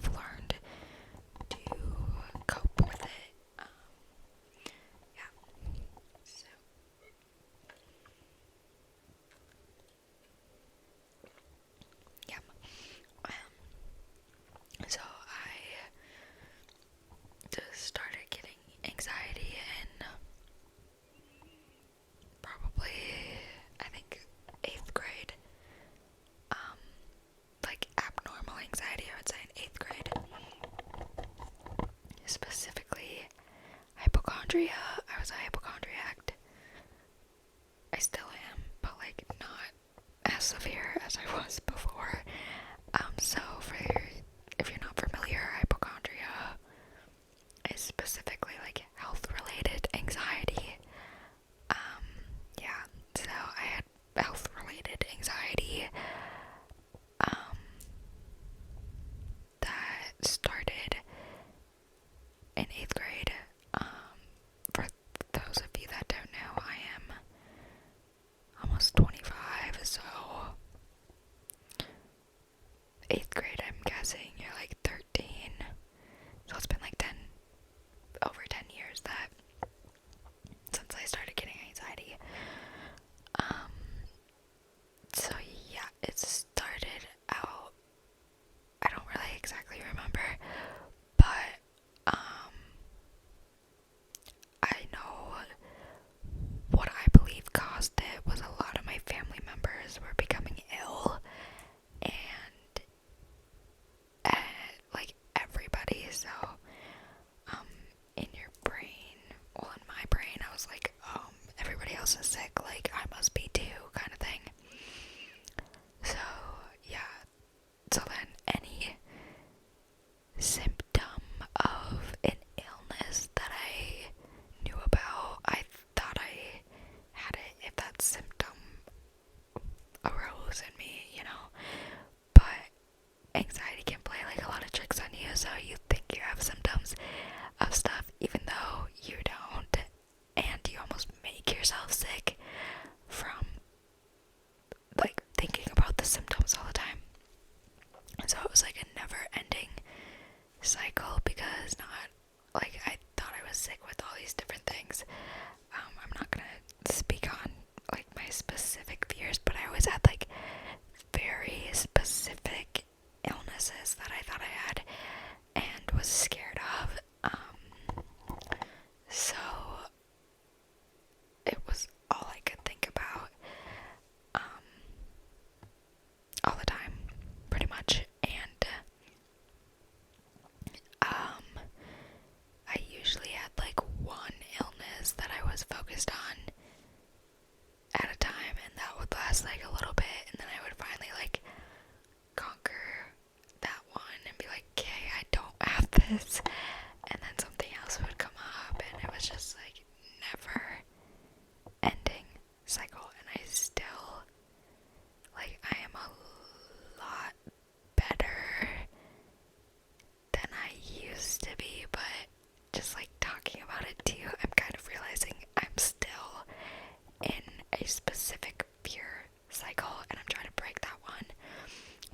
have learned to cope with it. Yeah. So, yeah. So I just started getting anxiety in probably, I think, 8th grade. Like abnormal anxiety, I would say, in 8th grade. Specifically, hypochondria. I was a hypochondriac. I still am, but like not as severe as I was before. So if you're not familiar, hypochondria is specifically like health-related anxiety. Yeah, so I had health-related anxiety that started in 8th grade. For those of you that don't know, I am almost 25, so 8th grade, I'm guessing you're like 13. So it's been like over 10 years that since I started getting anxiety. So yeah, it started out, I don't really exactly remember, but I know what I believe caused it was a lot of my family members were becoming ill, and like everybody. So in your brain, well, in my brain, I was like, everybody else is sick, like I must be too, kind of thing. So yeah, so then any symptom of an illness that I knew about, I thought I had it if that symptom arose in me, But anxiety can play like a lot of tricks on you, so you think you have symptoms of stuff even though you don't, and you almost make yourself sick from like thinking about the symptoms all the time. And so it was like a never ending cycle, because not like I thought I was sick with all these different things. I'm not gonna speak on like my specific fears, but I always had like very specific illnesses that I thought I had and was scared of. So it was all I could think about all the time, pretty much. And I usually had like one illness that I was focused on at a time, and that would last like a little bit, and then I would finally like conquer that one and be like, okay, I don't have this, and then something else would come up, and it was just like never ending cycle. And I still, like, I am a lot better than I used to be, but just like talking about it too, I'm kind of realizing I'm still in a specific fear cycle, and I'm trying to break that one,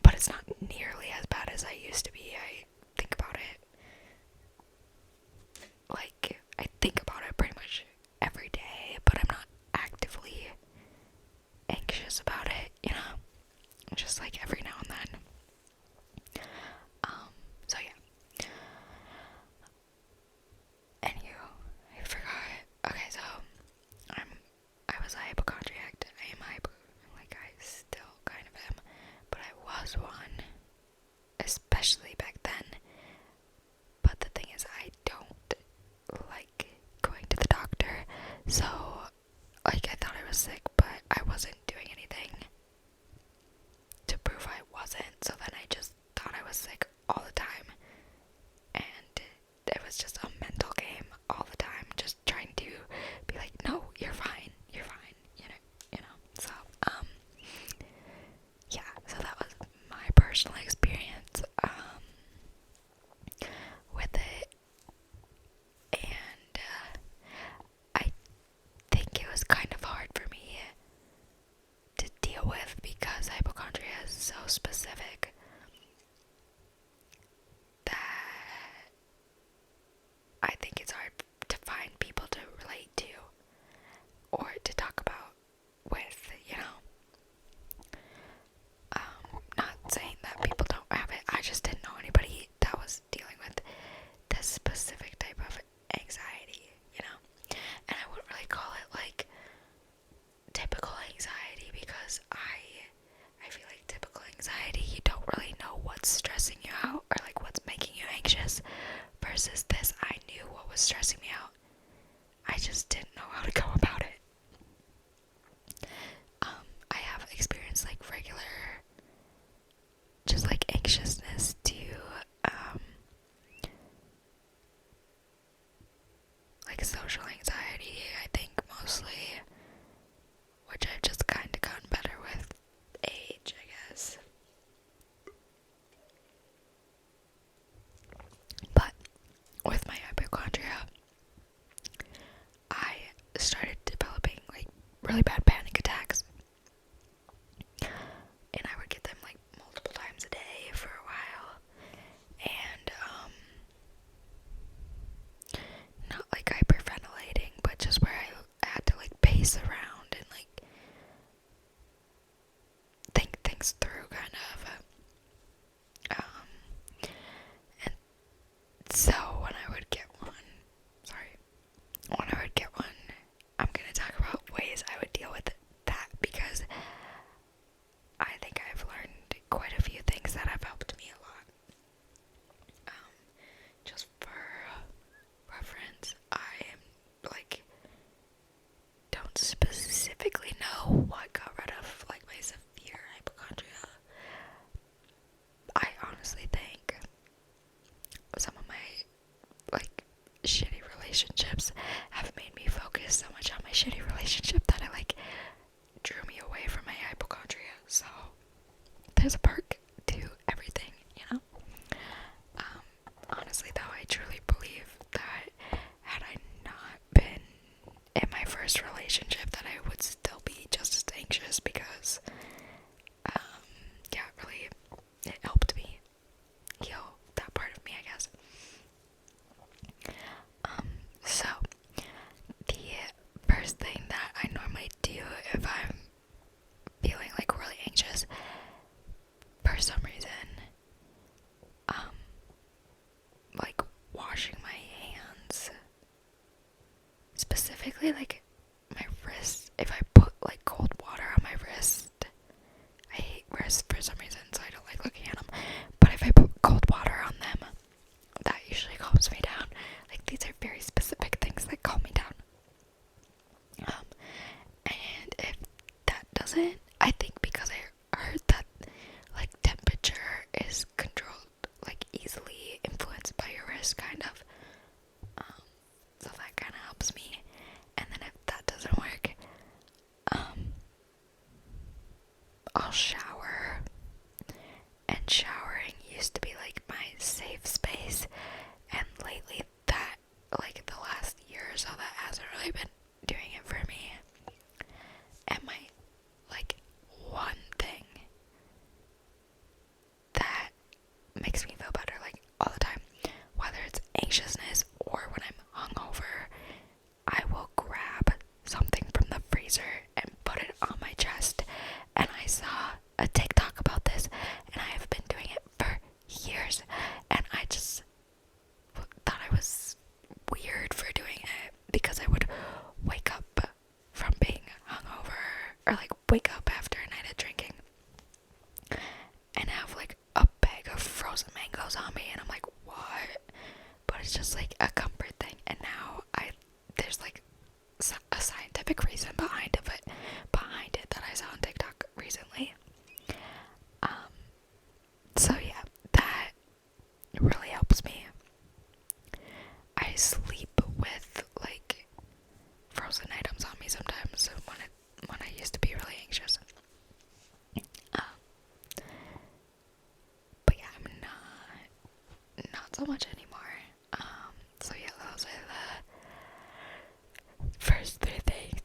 but it's not nearly as bad as I used to be. I think about it pretty much every day, but I'm not actively anxious about it, just like every now and then. So yeah. Anywho, I forgot. Okay, so I was a hypochondriac. Like I still kind of am, but I was one, especially back then. But the thing is, I don't like going to the doctor, so like I thought I was sick, but I wasn't doing anything to prove I wasn't. So then I just thought I was sick all the time, and it was just a mental game all the time, just trying to be like, no, you're fine, so yeah, so that was my personal experience with it. And I think it was kind of hard for me to deal with because hypochondria is so specific. was stressing me out. I just didn't know how to go about it. I have experienced like regular, just like anxiousness to like social anxiety, I think mostly, which I've just kind of gotten better with age, I guess. But with my hypochondria, I started developing like really bad panic attacks, and I would get them like multiple times a day for a while, and not like hyperventilating, but just where I had to like pace around and like think things through, kind of. And so when I would get one, I'm gonna talk about ways I would deal with that, because I think I've learned quite a few things that have helped me a lot. Just for reference, I am like, don't specifically know what got rid of like my severe hypochondria. I honestly think some of my like shitty relationships have made me focus so much on my shitty relationship that it like drew me away from my hypochondria. So there's a perk to everything, you know? Honestly though, I truly believe that had I not been in my first relationship, that I would still be just as anxious, because yeah, really, it helped me heal that part of me, I guess. So the first thing that I normally do if I'm feeling like really anxious for some reason, like washing my hands, specifically like my wrists. If I put like cold water on my wrist, I hate wrists for some reason, so I don't like looking at them, but if I put cold water on them, that usually calms me down. Like, these are very specific things that calm me down. And if that doesn't, I think because I heard that like temperature is controlled, like easily influenced by your wrist, kind of. So that kind of helps me. And then if that doesn't work, I'll shower. And showering used to be like my safe space, and lately that, like the last year or so, that hasn't really been doing it for me. And my, like, one thing that makes me feel better, like, all the time, whether it's anxiousness or when I'm hungover, I will grab something from the freezer and put it on my chest. And I saw a TikTok about this, and I have been doing it for years, and I just thought I was weird for doing it, because I would wake up from being hungover, or like wake up after a night of drinking and have like a bag of frozen mangoes on me, and I'm like, what? But it's just like a comfort thing. And now there's like a scientific reason behind it that I saw on TikTok recently. So yeah, that really helps me. I sleep with like frozen items on me sometimes when I used to be really anxious. But yeah, I'm not so much anymore. So yeah, those are the first three things.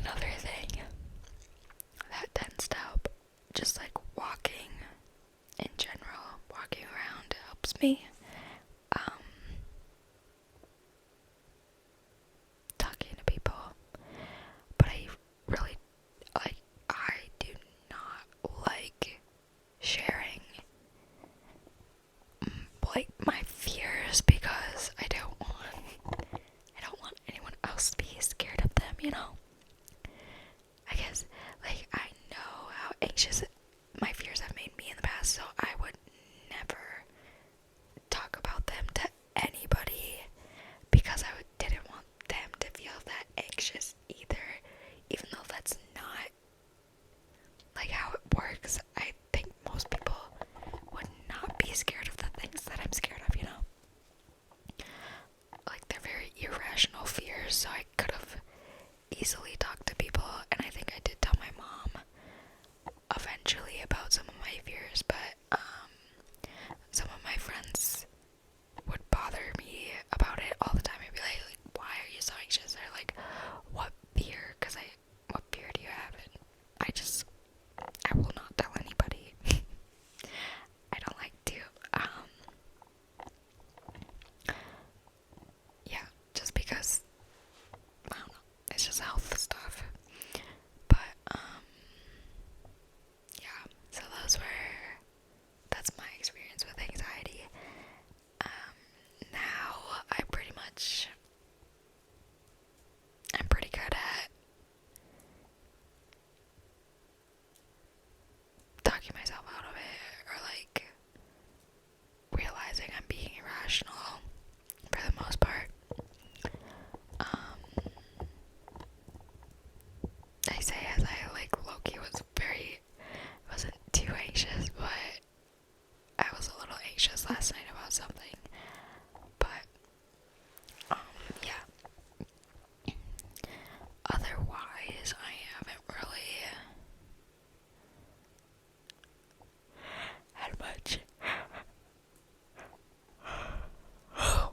Another thing that tends to help, just like walking in general, walking around helps me. Talking to people, but I really, like, I do not like sharing like my fears, because I don't want anyone else to be scared of them, you know? I guess, like, I know how anxious my fears have made me in the past, so I would never talk about them to anybody,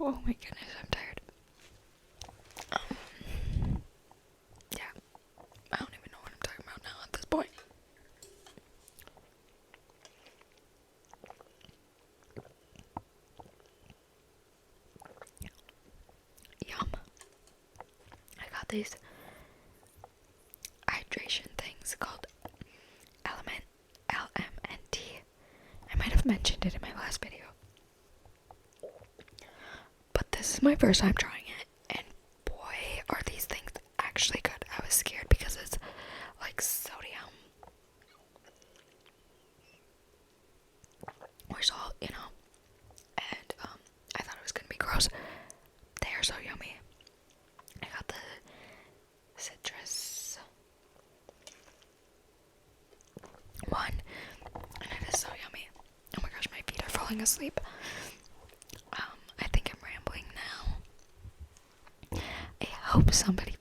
Oh my goodness, I'm tired. Yeah, I don't even know what I'm talking about now at this point. Yum. I got these hydration things called LMNT. I might have mentioned it in my last video. But this is my first time trying it, and boy, are these things actually good. I was scared because it's like sodium or salt, you know, and I thought it was gonna be gross. They are so yummy. I got the citrus one, and it is so yummy. Oh my gosh, my feet are falling asleep. I think I'm rambling now. I hope somebody